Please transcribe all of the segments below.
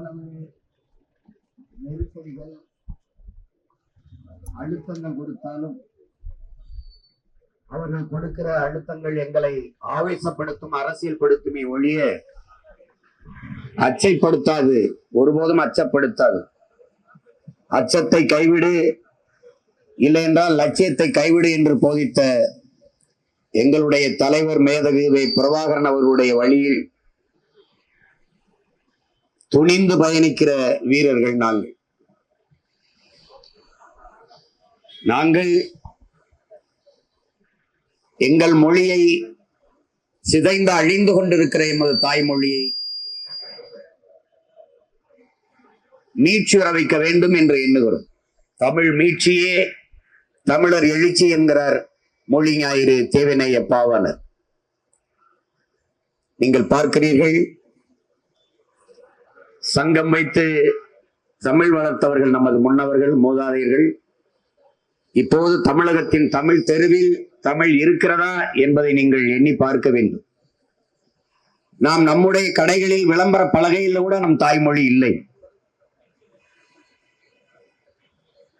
எவ்வளவு நெருக்கடிகள் அழுத்தங்கள் கொடுத்தாலும் அவர்கள் கொடுக்கிற அழுத்தங்கள் எங்களை ஆவேசப்படுத்தும், அரசியல் படுத்துமே ஒழிய அச்சைப்படுத்தாது, ஒருபோதும் அச்சப்படுத்தாது. அச்சத்தை கைவிடு, இல்லை என்றால் லட்சியத்தை கைவிடு என்று போதித்த எங்களுடைய தலைவர் மேதகு பிரபாகரன் அவர்களுடைய வழியில் துணிந்து பயணிக்கிற வீரர்கள் நாங்கள் எங்கள் மொழியை, சிதைந்து அழிந்து கொண்டிருக்கிற எமது தாய்மொழியை மீட்சி வர வைக்க வேண்டும் என்று எண்ணுகிறோம். தமிழ் மீட்சியே தமிழர் எழுச்சி என்கிறார் மொழி ஞாயிறு தேவனைய பாவாணர். நீங்கள் பார்க்கிறீர்கள், சங்கம் வைத்து தமிழ் வளர்த்தவர்கள் நமது முன்னவர்கள், மூதாதையர்கள். இப்போது தமிழகத்தின் தமிழ் தெருவில் தமிழ் இருக்கிறதா என்பதை நீங்கள் எண்ணி பார்க்க வேண்டும். நாம் நம்முடைய கடைகளில் விளம்பர பலகையில் கூட நம் தாய்மொழி இல்லை.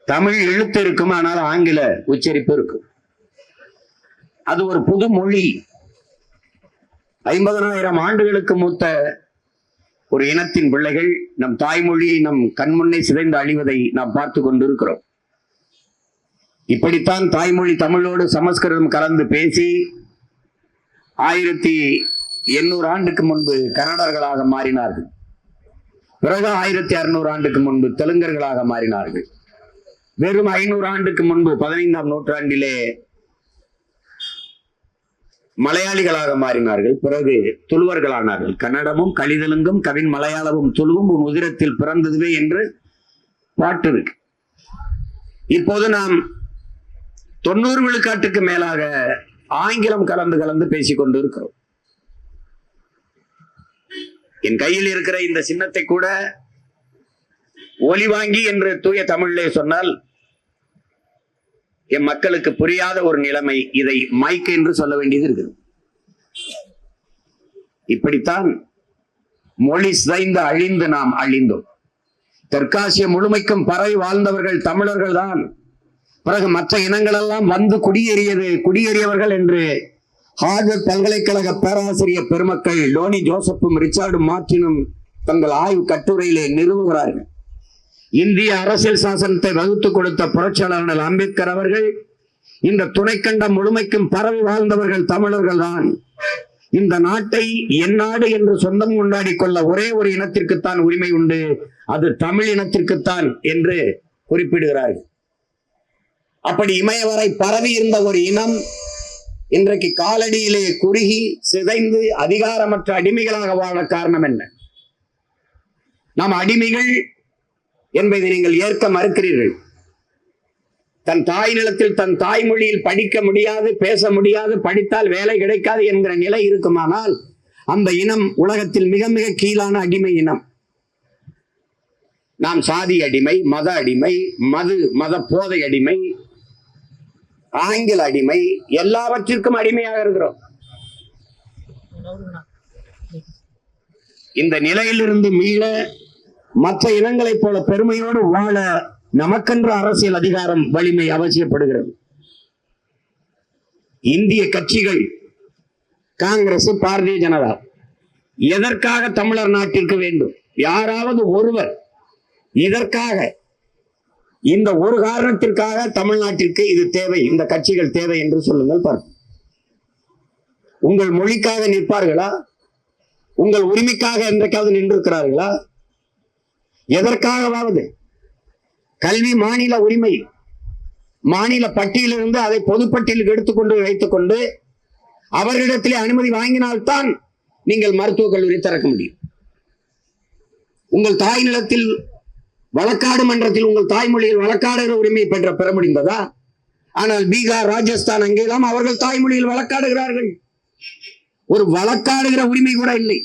தமிழ் எழுத்து இருக்கும், ஆனால் ஆங்கில உச்சரிப்பு இருக்கும். அது ஒரு புது மொழி. 50,000 ஆண்டுகளுக்கு மூத்த ஒரு இனத்தின் பிள்ளைகள் நம் தாய்மொழியை நம் கண்முன்னே சிதைந்து அழிவதை நாம் பார்த்து கொண்டிருக்கிறோம். இப்படித்தான் தாய்மொழி தமிழோடு சமஸ்கிருதம் கலந்து பேசி 1800 ஆண்டுக்கு முன்பு கன்னடர்களாக மாறினார்கள். பிறகு 1600 ஆண்டுக்கு முன்பு தெலுங்கர்களாக மாறினார்கள். வெறும் 500 ஆண்டுக்கு முன்பு 15ஆம் நூற்றாண்டிலே மலையாளிகளாக மாறினார்கள். பிறகு துளுவர்களானார்கள். கன்னடமும் கலிதெலுங்கும் கவின் மலையாளமும் துளுவும் உதிரத்தில் பிறந்ததுவே என்று பாட்டு இருக்கு. இப்போது நாம் 90 விழுக்காட்டுக்கு மேலாக ஆங்கிலம் கலந்து பேசிக் கொண்டு இருக்கிறோம். என் கையில் இருக்கிற இந்த சின்னத்தை கூட ஒலி வாங்கி என்று தூய தமிழிலே சொன்னால் என் மக்களுக்கு புரியாத ஒரு நிலைமை. இதை மைக் என்று சொல்ல வேண்டியது இருக்குது. இப்படித்தான் மொழி சிதைந்து அழிந்து நாம் அழிந்தோம். தெற்காசிய முழுமைக்கும் பரவி வாழ்ந்தவர்கள் தமிழர்கள் தான். பிறகு மற்ற இனங்களெல்லாம் வந்து குடியேறியவர்கள் என்று ஹார்வர்ட் பல்கலைக்கழக பேராசிரியர் பெருமக்கள் லோனி ஜோசப்பும் ரிச்சார்டும் மார்டினும் தங்கள் ஆய்வு கட்டுரையிலே நிறுவுகிறார்கள். இந்திய அரசியல் சாசனத்தை வகுத்து கொடுத்த புரட்சியாளர் அம்பேத்கர் அவர்கள் இந்த துணைக்கண்டம் முழுமைக்கும் பரவி வாழ்ந்தவர்கள் தமிழர்கள் தான். இந்த நாட்டை என் நாடு என்று சொந்தம் கொண்டாடி கொள்ள ஒரே ஒரு இனத்திற்குத்தான் உரிமை உண்டு, அது தமிழ் இனத்திற்குத்தான் என்று குறிப்பிடுகிறார்கள். அப்படி இமயவரை பரவி இருந்த ஒரு இனம் இன்றைக்கு காலடியிலே குறுகி சிதைந்து அதிகாரமற்ற அடிமைகளாக வாழ காரணம் என்ன? நாம் அடிமைகள் என்பதை நீங்கள் ஏற்க மறுக்கிறீர்கள். தன் தாய் நிலத்தில் தன் தாய்மொழியில் படிக்க முடியாது, பேச முடியாது, படித்தால் வேலை கிடைக்காது என்கிற நிலை இருக்குமானால் அந்த இனம் உலகத்தில் மிக மிக கீழான அடிமை இனம். நாம் சாதி அடிமை, மத அடிமை, மத போதை அடிமை, ஆங்கில அடிமை, எல்லாவற்றிற்கும் அடிமையாக இருக்கிறோம். இந்த நிலையிலிருந்து மீள மற்ற இனங்களைப் போல பெருமையோடு வாழ நமக்கென்று அரசியல் அதிகாரம், வலிமை அவசியப்படுகிறது. இந்திய கட்சிகள், காங்கிரஸ், பாரதிய ஜனதா எதற்காக தமிழர் நாட்டிற்கு வேண்டும்? யாராவது ஒருவர் இதற்காக, இந்த ஒரு காரணத்திற்காக தமிழ்நாட்டிற்கு இது தேவை, இந்த கட்சிகள் தேவை என்று சொல்லுங்கள் பார்ப்போம். உங்கள் மொழிக்காக நிற்பார்களா? உங்கள் உரிமைக்காக என்றைக்காவது நின்றிருக்கிறார்களா? எதற்காகவாவது? கல்வி மாநில உரிமை, மாநில பட்டியலிருந்து அதை பொதுப்பட்டியலுக்கு எடுத்துக்கொண்டு வைத்துக்கொண்டு அவர்களிடத்திலே அனுமதி வாங்கினால்தான் நீங்கள் மருத்துவக் கல்லூரி திறக்க முடியும். உங்கள் தாய் நிலத்தில் வழக்காடு மன்றத்தில் உங்கள் தாய்மொழியில் வழக்காடுகிற உரிமை பெற முடிந்ததா? ஆனால் பீகார், ராஜஸ்தான் அங்கெல்லாம் அவர்கள் தாய்மொழியில் வழக்காடுகிறார்கள். ஒரு வழக்காடுகிற உரிமை கூட இல்லை.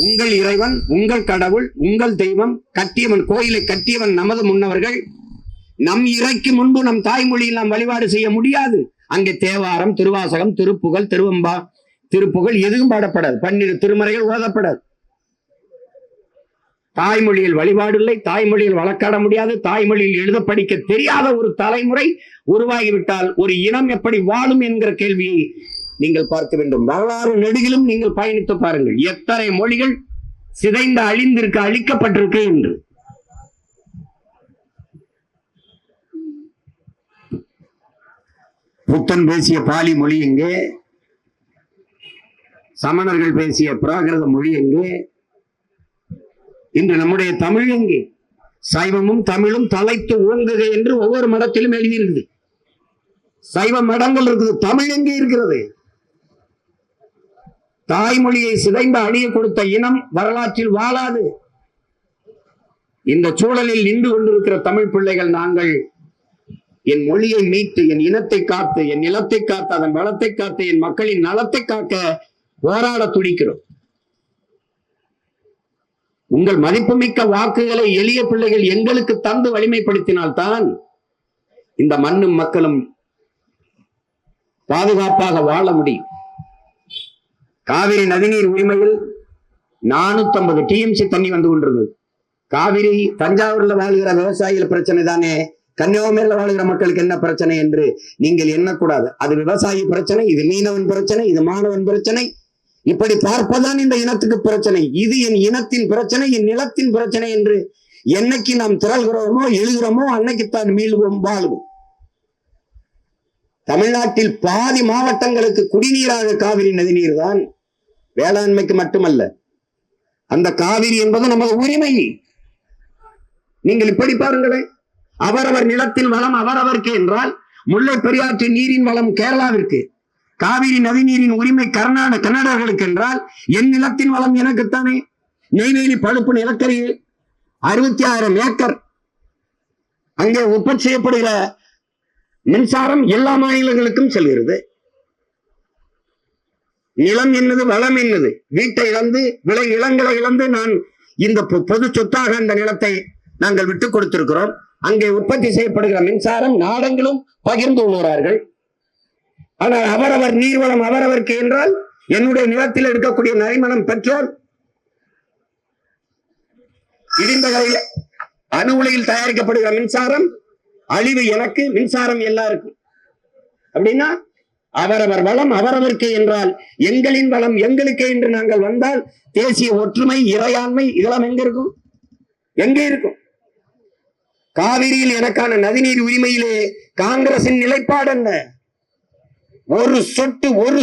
உங்கள் இறைவன், உங்கள் கடவுள், உங்கள் தெய்வம், கட்டியவன் கோயிலை கட்டியவன் நமது முன்னவர்கள். நம் இறைக்கு முன்பு நம் தாய்மொழியில் நாம் வழிபாடு செய்ய முடியாது. அங்கே தேவாரம், திருவாசகம், திருப்புகழ், திருப்புகழ் எதுவும் பாடப்படாது. 12 திருமறைகள் ஓதப்படாது. தாய்மொழியில் வழிபாடு இல்லை, தாய்மொழியில் வழக்காட முடியாது, தாய்மொழியில் எழுத படிக்க தெரியாத ஒரு தலைமுறை உருவாகிவிட்டால் ஒரு இனம் எப்படி வாழும் என்கிற கேள்வியை நீங்கள் பார்க்க வேண்டும். வரலாறு நெடுகிலும் நீங்கள் பயணித்து பாருங்கள், எத்தனை மொழிகள் சிதைந்து அழிந்திருக்கு, அழிக்கப்பட்டிருக்கு என்று. புத்தன் பேசிய பாலி மொழி எங்கே? சமணர்கள் பேசிய பிராகிருத மொழி எங்கே? இன்று நம்முடைய தமிழ் எங்கே? சைவமும் தமிழும் தலைத்து ஓங்குக என்று ஒவ்வொரு மடத்திலும் எழுதியிருக்குது. சைவ மடங்கள் இருக்குது, தமிழ் எங்கே இருக்கிறது? தாய்மொழியை சிதைந்து அழிய கொடுத்த இனம் வரலாற்றில் வாழாது. இந்த சூழலில் நின்று கொண்டிருக்கிற தமிழ் பிள்ளைகள் நாங்கள் என் மொழியை மீட்டு, என் இனத்தை காத்து, என் நிலத்தை காத்து, அதன் வளத்தை காத்து, என் மக்களின் நலத்தை காக்க போராட துடிக்கிறோம். உங்கள் மதிப்புமிக்க வாக்குகளை எளிய பிள்ளைகள் எங்களுக்கு தந்து வலிமைப்படுத்தினால்தான் இந்த மண்ணும் மக்களும் பாதுகாப்பாக வாழ முடியும். காவிரி நதிநீர் உரிமையில் 450 டிஎம்சி தண்ணி வந்து கொண்டிருந்தது. காவிரி தஞ்சாவூர்ல வாழ்கிற விவசாயிகள் பிரச்சனை தானே, கன்னியாகுமரியில் வாழ்கிற மக்களுக்கு என்ன பிரச்சனை என்று நீங்கள் எண்ணக்கூடாது. அது விவசாயி பிரச்சனை, இது மீனவன் பிரச்சனை, இது மாணவன் பிரச்சனை. இப்படி பார்ப்பதான் இந்த இனத்துக்கு பிரச்சனை. இது என் இனத்தின் பிரச்சனை, என் நிலத்தின் பிரச்சனை என்று என்னைக்கு நாம் திரள்கிறோமோ எழுகிறோமோ அன்னைக்குத்தான் மீள்வோம், வாழ்வோம். தமிழ்நாட்டில் பாதி மாவட்டங்களுக்கு குடிநீராக காவிரி நதிநீர் தான், வேளாண்மைக்கு மட்டுமல்ல. அந்த காவிரி என்பது நமது உரிமை. நீங்கள் இப்படி பாருங்களேன், அவரவர் நிலத்தின் வளம் அவரவருக்கு என்றால் முல்லை பெரியாற்று நீரின் வளம் கேரளாவிற்கு, காவிரி நதிநீரின் உரிமை கர்நாடகர்களுக்கு என்றால் என் நிலத்தின் வளம் எனக்குத்தானே. நெய்வேலி பழுப்பு நிலக்கரியில் 66,000 ஏக்கர் அங்கே உற்பத்தி செய்யப்படுகிற மின்சாரம் எல்லா மாநிலங்களுக்கும் செல்கிறது. நிலம் என்னது, வளம் என்னது. வீட்டை இழந்து இளங்களை இழந்து நான் இந்த பொது சொத்தாக அந்த நிலத்தை நாங்கள் விட்டுக் கொடுத்திருக்கிறோம். அங்கே உற்பத்தி செய்யப்படுகிற மின்சாரம் நாடெங்கிலும் பகிர்ந்து கொள்கிறார்கள். ஆனால் அவரவர் நீர்வளம் அவரவருக்கு என்றால் என்னுடைய நிலத்தில் எடுக்கக்கூடிய நரிமணம் பெட்ரோல், இடிந்த அணு உலையில் தயாரிக்கப்படுகிற மின்சாரம் அழிவு எனக்கு, மின்சாரம் எல்லாருக்கும். அப்படின்னா அவரவர் வளம் அவரவருக்கு என்றால் எங்களின் வளம் எங்களுக்கே என்று நாங்கள் வந்தால் தேசிய ஒற்றுமை, இறையாண்மை இதெல்லாம் எங்க இருக்கும்? எங்கே இருக்கும்? காவிரியில் எனக்கான நதிநீர் உரிமையிலே காங்கிரசின் நிலைப்பாடு என்ன? ஒரு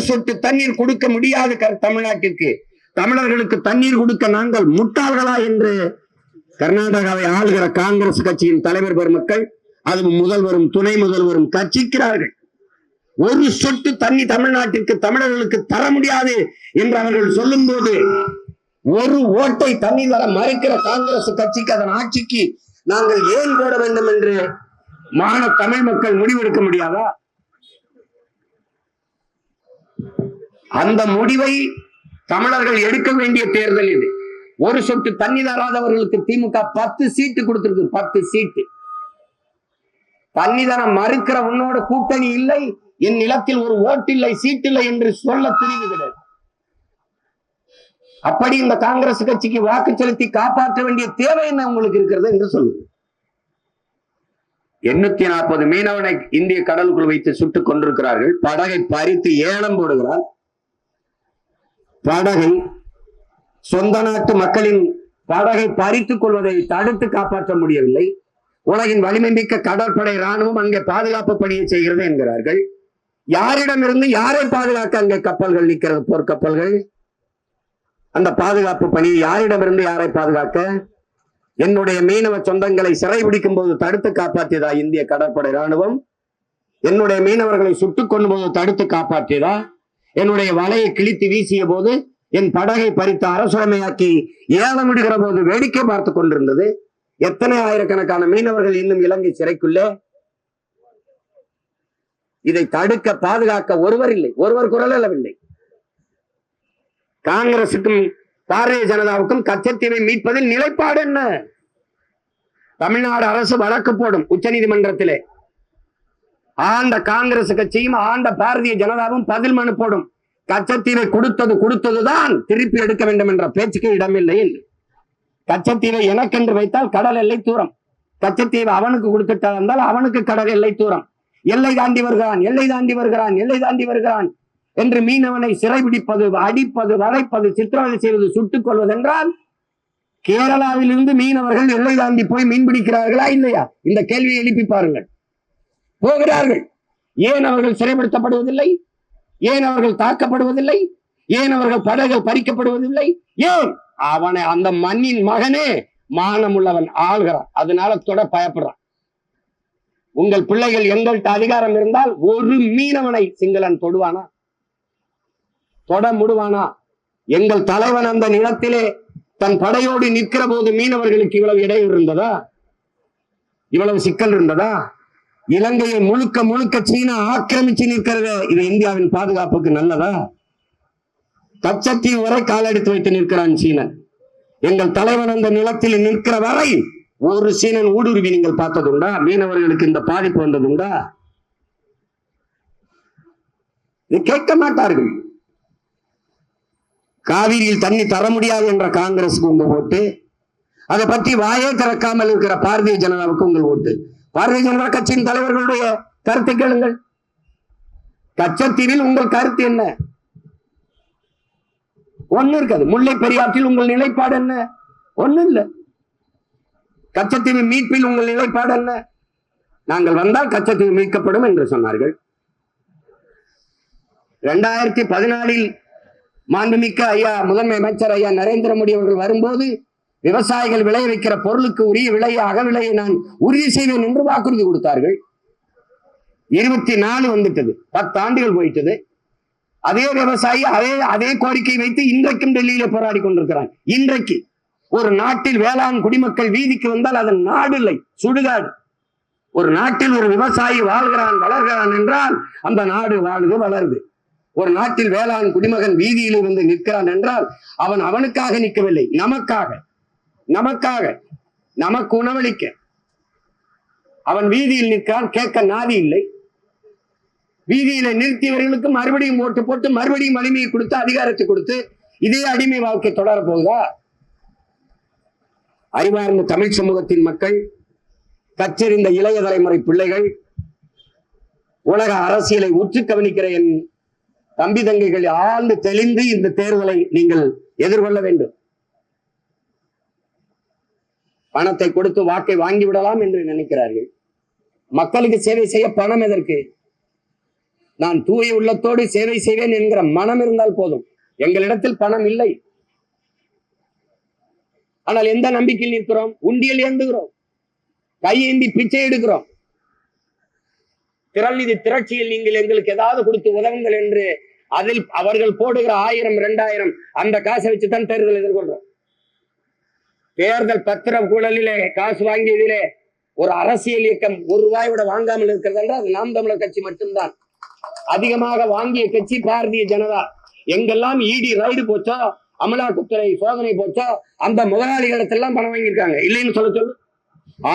சொட்டு தண்ணீர் கொடுக்க முடியாது தமிழ்நாட்டிற்கு. தமிழர்களுக்கு தண்ணீர் கொடுக்க நாங்கள் முட்டாள்களா என்று கர்நாடகாவை ஆளுகிற காங்கிரஸ் கட்சியின் தலைவர் பெருமக்கள், அதுவும் முதல்வரும் துணை முதல்வரும் கட்சிக்கிறார்கள். ஒரு சொட்டு தண்ணி தமிழ்நாட்டிற்கு தமிழர்களுக்கு தர முடியாது என்று அவர்கள் சொல்லும் போது ஒரு ஓட்டை தண்ணி தர மறுக்கிற காங்கிரஸ் கட்சிக்கு, அதன் ஆட்சிக்கு நாங்கள் ஏன் போட வேண்டும் என்று தமிழ் மக்கள் முடிவெடுக்க முடியாதா? அந்த முடிவை தமிழர்கள் எடுக்க வேண்டிய தேர்தல் இது. ஒரு சொட்டு தண்ணி தராதவர்களுக்கு திமுக 10 சீட்டு கொடுத்திருக்கு. 10 சீட்டு. தண்ணி தர மறுக்கிற உன்னோட கூட்டணி இல்லை, என் நிலத்தில் ஒரு ஓட்டு இல்லை, சீட்டு இல்லை என்று சொல்ல துணிவுகிறது. அப்படி இந்த காங்கிரஸ் கட்சிக்கு வாக்கு செலுத்தி காப்பாற்ற வேண்டிய தேவை என்ன உங்களுக்கு இருக்கிறது என்று சொல்லுது. 840 மீனவனை இந்திய கடலுக்குள் வைத்து சுட்டுக் கொண்டிருக்கிறார்கள். படகை பறித்து ஏலம் போடுகிறார். படகை, சொந்த நாட்டு மக்களின் படகை பறித்துக் கொள்வதை தடுத்து காப்பாற்ற முடியவில்லை. உலகின் வலிமை மிக்க கடற்படை ராணுவம் அங்கே பாதுகாப்பு பணியை செய்கிறது என்கிறார்கள். யாரிடமிருந்து யாரை பாதுகாக்க அங்கே கப்பல்கள் நிற்கிறது, போர்க்கப்பல்கள்? அந்த பாதுகாப்பு பணியை யாரிடமிருந்து யாரை பாதுகாக்க? என்னுடைய மீனவ சொந்தங்களை சிறைபிடிக்கும் போது தடுத்து காப்பாற்றியதா இந்திய கடற்படை ராணுவம்? என்னுடைய மீனவர்களை சுட்டுக் கொண்டு போது தடுத்து காப்பாற்றியதா? என்னுடைய வலையை கிழித்து வீசிய போது, என் படகை பறித்து அரசுடைமையாக்கி ஏலமிடுகிற போது வேடிக்கை பார்த்து கொண்டிருந்தது. எத்தனை ஆயிரக்கணக்கான மீனவர்கள் இன்னும் இலங்கை சிறைக்குள்ளே. இதை தடுக்க பாதுகாக்க ஒருவர் இல்லை, ஒருவர் குரல் எழவில்லை. காங்கிரசுக்கும் பாரதிய ஜனதாவுக்கும் கச்சத்தீவை மீட்பதில் நிலைப்பாடு என்ன? தமிழ்நாடு அரசு வழக்கு போடும் உச்ச நீதிமன்றத்திலே. ஆண்ட காங்கிரஸ் கட்சியும் ஆண்ட பாரதிய ஜனதாவும் பதில் மனு போடும். கச்சத்தீவை கொடுத்ததுதான் திருப்பி எடுக்க வேண்டும் என்ற பேச்சுக்கு இடமில்லை என்று. கச்சத்தீவை எனக்கென்று வைத்தால் கடல் எல்லை தூரம். கச்சத்தீவை அவனுக்கு கொடுத்துட்டா இருந்தால் அவனுக்கு கடல் எல்லை தூரம். எல்லை தாண்டி வருகிறான், எல்லை தாண்டி வருகிறான், எல்லை தாண்டி வருகிறான் என்று மீனவனை சிறைபிடிப்பது, அடிப்பது, வளைப்பது, சித்திரவதை செய்வது, சுட்டுக் கொள்வது என்றால் கேரளாவில் இருந்து மீனவர்கள் எல்லை தாண்டி போய் மீன் பிடிக்கிறார்களா இல்லையா? இந்த கேள்வியை எழுப்பி பாருங்கள். போகிறார்கள். ஏன் அவர்கள் சிறைப்படுத்தப்படுவதில்லை? ஏன் அவர்கள் தாக்கப்படுவதில்லை? ஏன் அவர்கள் படகுகள் பறிக்கப்படுவதில்லை? ஏன்? அவனை அந்த மண்ணின் மகனே மானம் உள்ளவன் ஆள்கிறான். அதனால தொட பயப்படுறான். உங்கள் பிள்ளைகள் எங்கள்கிட்ட அதிகாரம் இருந்தால் ஒரு மீனவனை சிங்களன் தொடுவானா? தொட முடுவானா? எங்கள் தலைவன் அந்த நிலத்திலே தன் படையோடு நிற்கிற போது மீனவர்களுக்கு இவ்வளவு இடையூறு இருந்ததா? இவ்வளவு சிக்கல் இருந்ததா? இலங்கையை முழுக்க முழுக்க சீனா ஆக்கிரமிச்சு நிற்கிறது. இது இந்தியாவின் பாதுகாப்புக்கு நல்லதா? கச்சத்தீவு வரை காலெடுத்து வைத்து நிற்கிறான் சீனன். எங்கள் தலைவன் அந்த நிலத்தில் நிற்கிற வரை ஒரு சீனன் ஊடுருவி நீங்கள் பார்த்ததுண்டா? மீனவர்களுக்கு இந்த பாதிப்பு வந்ததுண்டா? இது கேட்க மாட்டார்கள். காவிரியில் தண்ணி தர முடியாது என்ற காங்கிரஸுக்கு உங்கள் ஓட்டு, அதை பற்றி வாயே திறக்காமல் இருக்கிற பாரதிய ஜனதாவுக்கு உங்கள் ஓட்டு. பாரதிய ஜனதா கட்சியின் தலைவர்களுடைய கருத்தை கேளுங்கள். கச்சத்தீவில் உங்கள் கருத்து என்ன? ஒண்ணு இருக்காது. முல்லை பெரியாற்றில் உங்கள் நிலைப்பாடு என்ன? ஒண்ணு இல்ல. கச்சத்தீவு மீட்பில் உங்கள் நிலைப்பாடு என்ன? நாங்கள் வந்தால் கச்சத்தீவு மீட்கப்படும் என்று சொன்னார்கள். 2014 மாண்புமிக்க ஐயா முதன்மை அமைச்சர் ஐயா நரேந்திர மோடி அவர்கள் வரும்போது விவசாயிகள் விளைய வைக்கிற பொருளுக்கு உரிய விலையை, அகவிலையை நான் உறுதி செய்வேன் என்று வாக்குறுதி கொடுத்தார்கள். 24 வந்துட்டது. 10 ஆண்டுகள் போயிட்டது. அதே விவசாயி அதே கோரிக்கை வைத்து இன்றைக்கும் டெல்லியில போராடி கொண்டிருக்கிறான். இன்றைக்கு ஒரு நாட்டில் வேளாண் குடிமக்கள் வீதிக்கு வந்தால் அதன் நாடு இல்லை, சுடுகாடு. ஒரு நாட்டில் ஒரு விவசாயி வாழ்கிறான், வளர்கிறான் என்றால் அந்த நாடு வாழ்ந்து வளருது. ஒரு நாட்டில் வேளாண் குடிமகன் வீதியில் வந்து நிற்கிறான் என்றால் அவன் அவனுக்காக நிற்கவில்லை, நமக்காக நமக்கு உணவளிக்க அவன் வீதியில் நிற்கிறான். கேட்க நாதி இல்லை. வீதியில நிறுத்தியவர்களுக்கு மறுபடியும் ஓட்டு போட்டு மறுபடியும் வலிமையை கொடுத்து அதிகாரத்தை கொடுத்து இதே அடிமை வாழ்க்கை தொடர போகுதா? அறிவார்ந்த தமிழ் சமூகத்தின் மக்கள், கற்றறிந்த இளைய தலைமுறை பிள்ளைகள், உலக அரசியலை உற்று கவனிக்கிற என் தம்பி தங்கைகள் ஆழ்ந்து தெளிந்து இந்த தேர்தலை நீங்கள் எதிர்கொள்ள வேண்டும். பணத்தை கொடுத்து வாக்கை வாங்கி விடலாம் என்று நினைக்கிறார்கள். மக்களுக்கு சேவை செய்ய பணம் எதற்கு? நான் தூய உள்ளத்தோடு சேவை செய்வேன் என்கிற மனம் இருந்தால் போதும். எங்களிடத்தில் பணம் இல்லை. ஆனால் எந்த நம்பிக்கையில் நிற்கிறோம்? உண்டியல் ஏந்துகிறோம், கையேந்தி பிச்சை எடுக்கிறோம். திரள்நிதி திரட்சியில் நீங்கள் எங்களுக்கு ஏதாவது கொடுத்து உதவுங்கள் என்று அதில் அவர்கள் போடுகிற 1000, 2000 அந்த காசை வச்சுதான் தேர்தல் எதிர்கொள்றோம். தேர்தல் பத்திர குழலிலே காசு வாங்கியதிலே ஒரு அரசியல் இயக்கம் ₹1 விட வாங்காமல் இருக்கிறது என்றால் அது நாம் தமிழர் கட்சி மட்டும்தான். அதிகமாக வாங்கிய கட்சி பாரதிய ஜனதா. எங்கெல்லாம் இடி ரைடு போச்சோ, அமலாக்கத்துறை சோதனை போச்சோ, அந்த முதலாளிகளிடத்தெல்லாம் பணம் வாங்கியிருக்காங்க. இல்லைன்னு சொல்ல சொல்லு.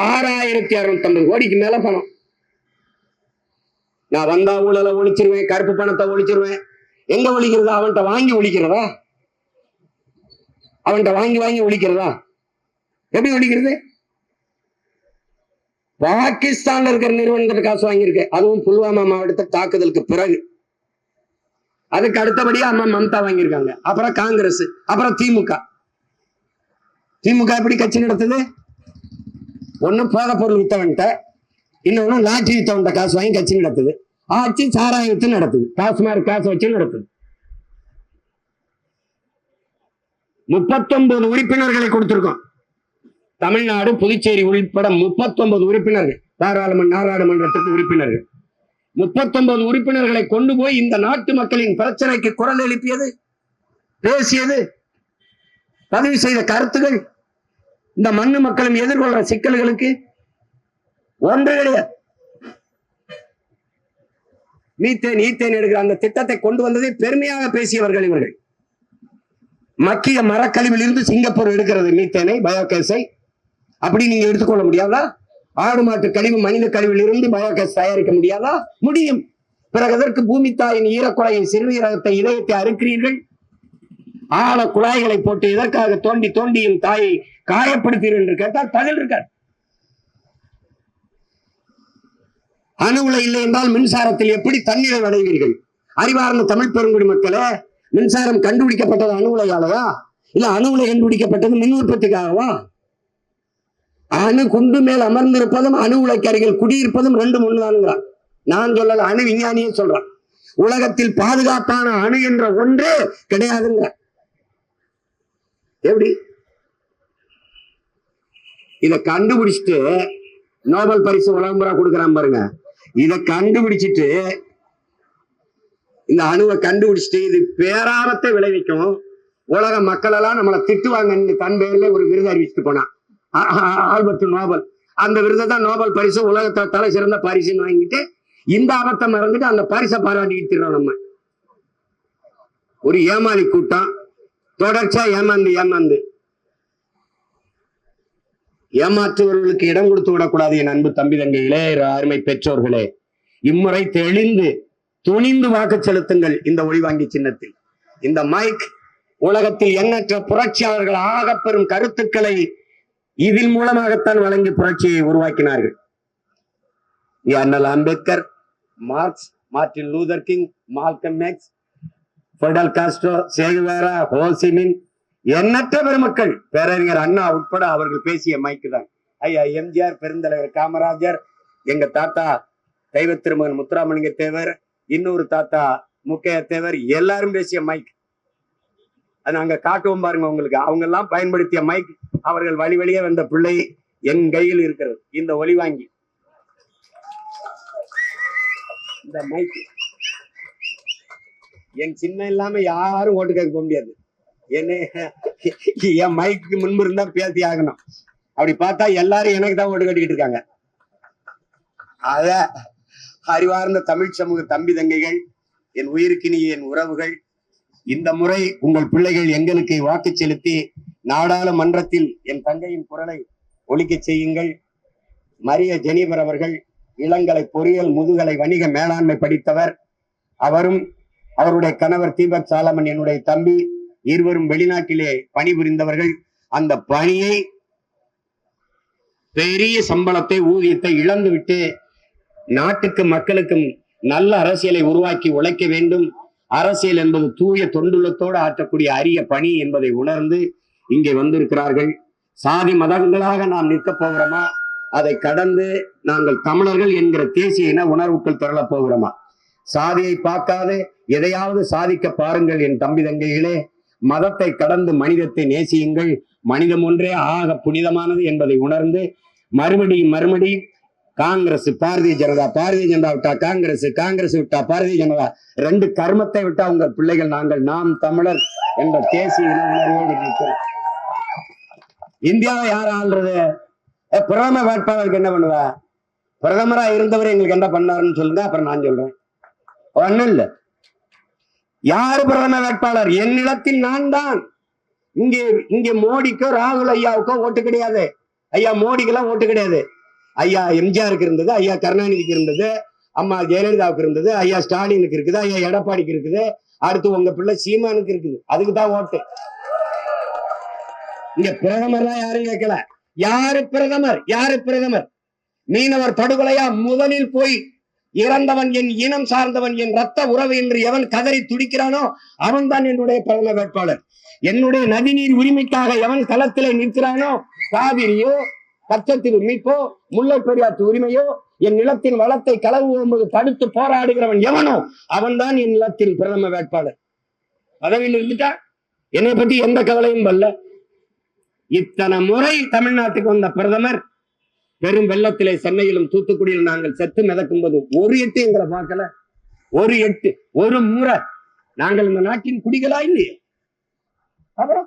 6650 கோடிக்கு மேல பணம். நான் வந்தா ஊழலை ஒழிச்சிருவேன், கருப்பு பணத்தை ஒழிச்சிருவேன். எங்க ஒழிக்கிறதா? அவன்கிட்ட வாங்கி ஒழிக்கிறதா? அவன்கிட்ட வாங்கி ஒழிக்கிறதா? எப்படி ஒழிக்கிறது? பாகிஸ்தான்ல இருக்கிற நிறுவனத்திட்ட காசு வாங்கியிருக்கு. அதுவும் புல்வாமா மாவட்டத்தை தாக்குதலுக்கு பிறகு. அதுக்கு அடுத்தபடியா அம்மா மம்தா வாங்கியிருக்காங்க. அப்புறம் காங்கிரஸ், அப்புறம் திமுக. எப்படி கட்சி நடத்துது? ஒன்னும் போத பொருள் வித்தவன்ட்ட, இன்னொன்னு லாட்ரி வித்தவன்ட்ட காசு வாங்கி கட்சி நடத்துது. ஆட்சி சாராய வித்து நடத்துது, டாஸ்மாக் காசு வச்சு நடத்துது. 39 உறுப்பினர்களை கொடுத்திருக்கோம். தமிழ்நாடு, புதுச்சேரி உள்பட 39 உறுப்பினர்கள், நாடாளுமன்றத்துக்கு உறுப்பினர்கள். 39 உறுப்பினர்களை கொண்டு போய் இந்த நாட்டு மக்களின் பிரச்சனைக்கு குரல் எழுப்பியது, பேசியது, பதிவு செய்த கருத்துகள், இந்த மண்ணு மக்களும் எதிர்கொள்ற சிக்கல்களுக்கு ஒன்று கிடையாது. மீத்தேன் எடுக்கிற அந்த திட்டத்தை கொண்டு வந்ததை பெருமையாக பேசியவர்கள் இவர்கள். மக்கிய மரக்கழிவில் இருந்து சிங்கப்பூர் எடுக்கிறது மீத்தேனை, பயோகேஸை. அப்படி நீங்க எடுத்துக்கொள்ள முடியாதா? ஆடு மாட்டு கழிவு, மனித கழிவில் இருந்து பயோகேஸ் தயாரிக்க முடியாதா? முடியும். பிறகு அதற்கு பூமி தாயின் ஈரக்குலையை, சிறுநீரகத்தை, இதயத்தை அறுக்கிறீர்கள். ஆழ குழாய்களை போட்டு இதற்காக தோண்டியும் தாயை காயப்படுத்தீர்கள் என்று கேட்டால் பதில் இருக்காது. அணு உலை இல்லை என்றால் மின்சாரத்தில் எப்படி தண்ணீரை அடைவீர்கள்? அறிவார்ந்த தமிழ் பெருங்குடி மக்களே, மின்சாரம் கண்டுபிடிக்கப்பட்டது அணு உலையாலயா இல்ல அணு உலை கண்டுபிடிக்கப்பட்டது மின் உற்பத்திக்காகவா? அணு குண்டு மேல் அமர்ந்திருப்பதும் அணு உலைக்கு அருகில் குடியிருப்பதும் ரெண்டும் ஒண்ணுதானுங்கிறான். நான் சொல்லல, அணு விஞ்ஞானியே சொல்றான். உலகத்தில் பாதுகாப்பான அணு என்ற ஒன்றே கிடையாதுங்க. எப்படி இத கண்டுபிடிச்சிட்டு நோபல் பரிசு உலகம் பூரா கொடுக்கறான் பாருங்க. இத கண்டுபிடிச்சிட்டு இந்த அணுவை கண்டுபிடிச்சிட்டு இது பேராபத்தை விளைவிக்கும், உலக மக்கள் எல்லாம் நம்மளை திட்டுவாங்கன்னு தன் பேர்ல ஒரு விருது அறிவிச்சுட்டு போனான் ஆல்பர்ட் நோபல். அந்த விருதை தான் நோபல் பரிசு உலகத்தை தலை சிறந்த பரிசுன்னு வாங்கிட்டு இந்த ஆபத்தை மறந்துட்டு அந்த பரிசை பாராட்டிக்கிட்டு நம்ம. ஒரு ஏமாளி கூட்டம் தொடர்ச்சியா ஏமாந்து ஏமாற்றுவர்களுக்கு இடம் கொடுத்து விடக்கூடாது. என் அன்பு தம்பி தங்கைகளே, அருமை பெற்றோர்களே, இம்முறை தெளிந்து துணிந்து வாக்கு செலுத்துங்கள் இந்த ஒளிவாங்கி சின்னத்தில். இந்த மைக் உலகத்தில் எண்ணற்ற புரட்சியாளர்கள் ஆகப்பெறும் கருத்துக்களை இதில் மூலமாகத்தான் வழங்கி புரட்சியை உருவாக்கினார்கள். அண்ணல் Ambedkar, Marx, Martin Luther King, Malcolm X, Fidel Castro, Che Guevara, Ho Chi Minh, எண்ணற்ற பெருமக்கள், பேரறிஞர் அண்ணா உட்பட அவர்கள் பேசிய மைக்கு தான். ஐயா எம்ஜிஆர், பெருந்தலைவர் காமராஜர், எங்க தாத்தா தெய்வ திருமகன் முத்துராமலிங்க தேவர், இன்னொரு தாத்தா முக்கைய தேவர், எல்லாரும் பேசிய மைக். அது நாங்க காட்டுவோம் பாருங்க உங்களுக்கு. அவங்க எல்லாம் பயன்படுத்திய மைக், அவர்கள் வழி வழியே வந்த பிள்ளை என் கையில் இருக்கிறது. இந்த ஒலி வாங்கி இந்த மைக் என் சின்ன இல்லாம யாரும் ஓட்டு கேட்க முடியாது. என்ன என் மைக்கு முன்பு இருந்தா பேசி ஆகணும். அப்படி பார்த்தா எல்லாரும் எனக்கு தான் ஓட்டு கட்டிக்கிட்டு இருக்காங்க. அத அறிவார்ந்த தமிழ் சமூக தம்பி தங்கைகள், என் உயிருக்கினிய என் உறவுகள், இந்த முறை உங்கள் பிள்ளைகள் எங்களுக்கு வாக்கு செலுத்தி நாடாளுமன்றத்தில் என் தங்கையின் குரலை ஒலிக்க செய்யுங்கள். மரிய ஜெனிபர் அவர்கள் இளங்கலை பொறியியல் முதுகலை வணிக மேலாண்மை படித்தவர். அவரும் அவருடைய கணவர் தீபக் சாலமன் என்னுடைய தம்பி, இருவரும் வெளிநாட்டிலே பணிபுரிந்தவர்கள். அந்த பணியை பெரிய சம்பளத்தை ஊதியத்தை இழந்து விட்டு நாட்டுக்கு மக்களுக்கும் நல்ல அரசியலை உருவாக்கி உழைக்க வேண்டும். அரசியல் என்பது தூய தொண்டுள்ளத்தோடு ஆற்றக்கூடிய அரிய பணி என்பதை உணர்ந்து இங்கே வந்திருக்கிறார்கள். சாதி மதங்களாக நாம் நிற்க போகிறோமா, அதை கடந்து நாங்கள் தமிழர்கள் என்கிற தேசிய இன உணர்வுக்குள் திரளப் போகிறோமா? சாதியை பார்க்காது எதையாவது சாதிக்க பாருங்கள் என் தம்பி தங்கைகளே. மதத்தை கடந்து மனிதத்தை நேசியுங்கள். மனிதம் ஒன்றே ஆக புனிதமானது என்பதை உணர்ந்து மறுபடியும் காங்கிரஸ் பாரதிய ஜனதா, பாரதிய ஜனதா விட்டா காங்கிரஸ், காங்கிரஸ் விட்டா பாரதிய ஜனதா, ரெண்டு கர்மத்தை விட்டா உங்கள் பிள்ளைகள் நாங்கள் நாம் தமிழர் என்ற தேசிய உணர்வோடு இருக்கிறோம். இந்தியாவை யார் ஆள்றது? பிரதம வேட்பாளருக்கு என்ன பண்ணுவ? பிரதமரா இருந்தவர் எங்களுக்கு என்ன பண்ணாருன்னு சொல்லுங்க, அப்புறம் நான் சொல்றேன். ஒண்ணும் இல்ல. யாரு பிரதம வேட்பாளர்? என்னிடத்தில் நான் தான். இங்கே மோடிக்கோ ராகுல் ஐயாவுக்கோ ஓட்டு கிடையாது. ஐயா மோடிக்கெல்லாம் ஓட்டு கிடையாது. ஐயா எம்ஜிஆருக்கு இருந்தது, ஐயா கருணாநிதிக்கு இருந்தது, அம்மா ஜெயலலிதாவுக்கு இருந்தது, ஐயா ஸ்டாலினுக்கு இருக்குது, ஐயா எடப்பாடிக்கு இருக்குது, அடுத்து உங்க பிள்ளை சீமானுக்கு இருக்குது. அதுக்குதான் ஓட்டு. இங்க பிரதமர்லாம் யாரும் கேட்கல. யாரு பிரதமர்? யாரு பிரதமர்? மீனவர் படுகொலையா முதலில் போய் இறந்தவன் என் இனம் சார்ந்தவன், என் ரத்த உறவு என்று எவன் கதறி துடிக்கிறானோ அவன் தான் என்னுடைய பிரதம வேட்பாளர். என்னுடைய நதிநீர் உரிமைக்காக எவன் களத்திலே நிற்கிறானோ, காவிரியோ கச்சத்தீவு மீட்போ முல்லை பெரியாற்று உரிமையோ என் நிலத்தின் வளத்தை களவும்போது தடுத்து போராடுகிறவன் எவனோ அவன் தான் என் நிலத்தின் பிரதம வேட்பாளர். பதவியில் இருந்துட்டா என்னை பத்தி எந்த கவலையும் வரல. இத்தனை முறை தமிழ்நாட்டுக்கு வந்த பிரதமர் பெரும் வெள்ளத்திலே சென்னையிலும் தூத்துக்குடியில் நாங்கள் செத்து மிதக்கும் போது ஒரு எட்டு எங்களை பார்க்கல. ஒரு எட்டு, ஒரு முறை நாங்கள் இந்த நாட்டின் குடிகளா இல்லையே. அப்புறம்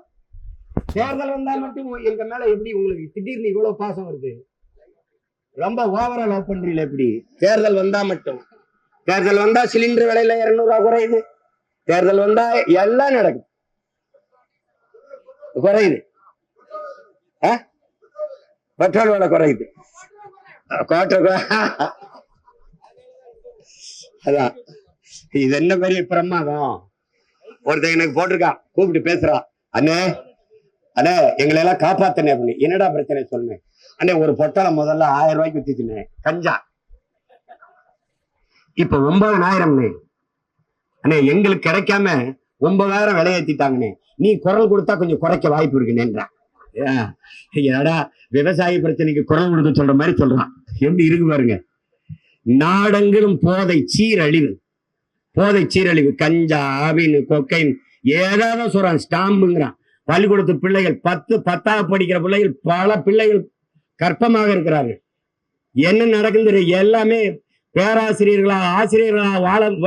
தேர்தல் வந்தா மட்டும் எங்க மேல எப்படி உங்களுக்கு திடீர்னு இவ்வளவு பாசம் வருது? ரொம்ப ஓவரா லவ் பண்றீங்களா? எப்படி தேர்தல் வந்தா மட்டும்? தேர்தல் வந்தா சிலிண்டர் விலையில 200 ரூபாய் குறையுது. தேர்தல் வந்தா எல்லாம் நடக்குது, குறையுது. பெட்ரோல் விலை குறையுது. அதான் இது என்ன பெரிய பிரமாதம். ஒருத்தன் எனக்கு போட்டிருக்கான், கூப்பிட்டு பேசுறான், அண்ணே அண்ணே எங்களை எல்லாம் காப்பாத்தினே அப்படின்னு. என்னடா பிரச்சனை சொல்லுங்க. அண்ணே ஒரு பொட்டலை முதல்ல 1000 ரூபாய்க்கு வித்துச்சுனே கஞ்சா, இப்ப 9000. அண்ணே எங்களுக்கு கிடைக்காம 9000 விலையேத்திட்டாங்கண்ணே. நீ குரல் கொடுத்தா கொஞ்சம் குறைக்க வாய்ப்பு இருக்குன்னேன்றான். ஏடா விவசாய பிரச்சனைக்கு குரல் கொடுக்க சொல்ற மாதிரி சொல்றான். எப்படி இருக்கு பாருங்க. நாடெங்கிலும் போதை சீரழிவு, போதை சீரழிவு, கஞ்சா, ஆவின், கொக்கைன், ஏதாவது சொல்றான். ஸ்டாம்புங்கிறான். பள்ளிக்கூடத்து பிள்ளைகள் 10வது படிக்கிற பிள்ளைகள், பல பிள்ளைகள் கர்ப்பமாக இருக்கிறார்கள். என்ன நடக்குது எல்லாமே பேராசிரியர்களா ஆசிரியர்களா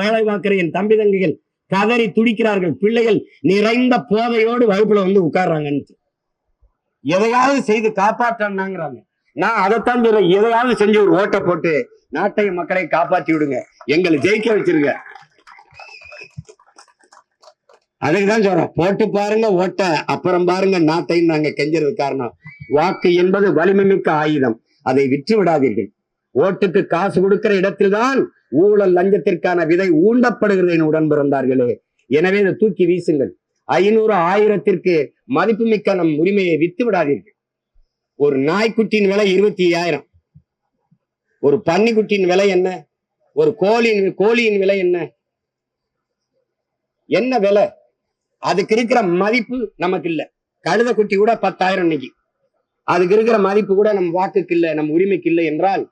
வேலை பார்க்கிற என் தம்பி தங்கைகள் கதறி துடிக்கிறார்கள். பிள்ளைகள் நிறைந்த போதையோடு வகுப்புல வந்து உட்கார்றாங்கன்னு. எதையாவது செய்து காப்பாற்றாங்கிறாங்க. நான் அதைத்தான் சொல்றேன். எதையாவது செஞ்சு ஒரு ஓட்டை போட்டு நாட்டை மக்களை காப்பாற்றி விடுங்க, எங்களை ஜெயிக்க வச்சிருங்க. அதுக்குதான் சொல்றோம், போட்டு பாருங்க ஓட்ட, அப்புறம் பாருங்க நாட்டைன்னு நாங்க கெஞ்சறது. காரணம், வாக்கு என்பது வலிமை மிக்க ஆயுதம், அதை விற்று விடாதீர்கள். ஓட்டுக்கு காசு கொடுக்கிற இடத்தில்தான் ஊழல் லஞ்சத்திற்கான விதை ஊண்டப்படுகிறது உடன் பிறந்தார்களே. எனவே இதை தூக்கி வீசுங்கள். 500 1000 மதிப்புமிக்க நம் உரிமையை வித்து விடாதீர்கள். ஒரு நாய்க்குட்டியின் விலை 25,000, ஒரு பன்னிக்குட்டியின் விலை என்ன, ஒரு கோழியின் விலை என்ன, என்ன விலை? அதுக்கு இருக்கிற மதிப்பு நமக்கு இல்ல. கழுத குட்டி கூட 10,000 இன்னைக்கு. அதுக்கு இருக்கிற மதிப்பு கூட நம் வாக்குக்கு இல்லை, நம் உரிமைக்கு இல்லை என்றால்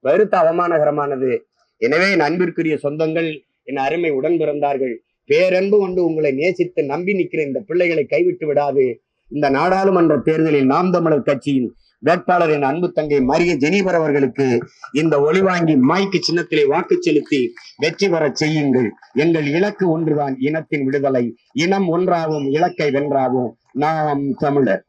வருத்த அவமானகரமானது. எனவே அன்பிற்குரிய சொந்தங்கள், என் அருமை உடன் பிறந்தார்கள், பேரன்பு கொண்டு உங்களை நேசித்து நம்பி நிற்கிற இந்த பிள்ளைகளை கைவிட்டு விடாது. இந்த நாடாளுமன்ற தேர்தலில் நாம் தமிழர் கட்சியின் வேட்பாளர் என் அன்பு தங்கை மரிய ஜெனிபர் அவர்களுக்கு இந்த ஒளிவாங்கி மைக்கு சின்னத்திலே வாக்கு செலுத்தி வெற்றி பெற செய்யுங்கள். எங்கள் இலக்கு ஒன்றுதான், இனத்தின் விடுதலை. இனம் ஒன்றாவும் இலக்கை வென்றாவும் நாம் தமிழர்.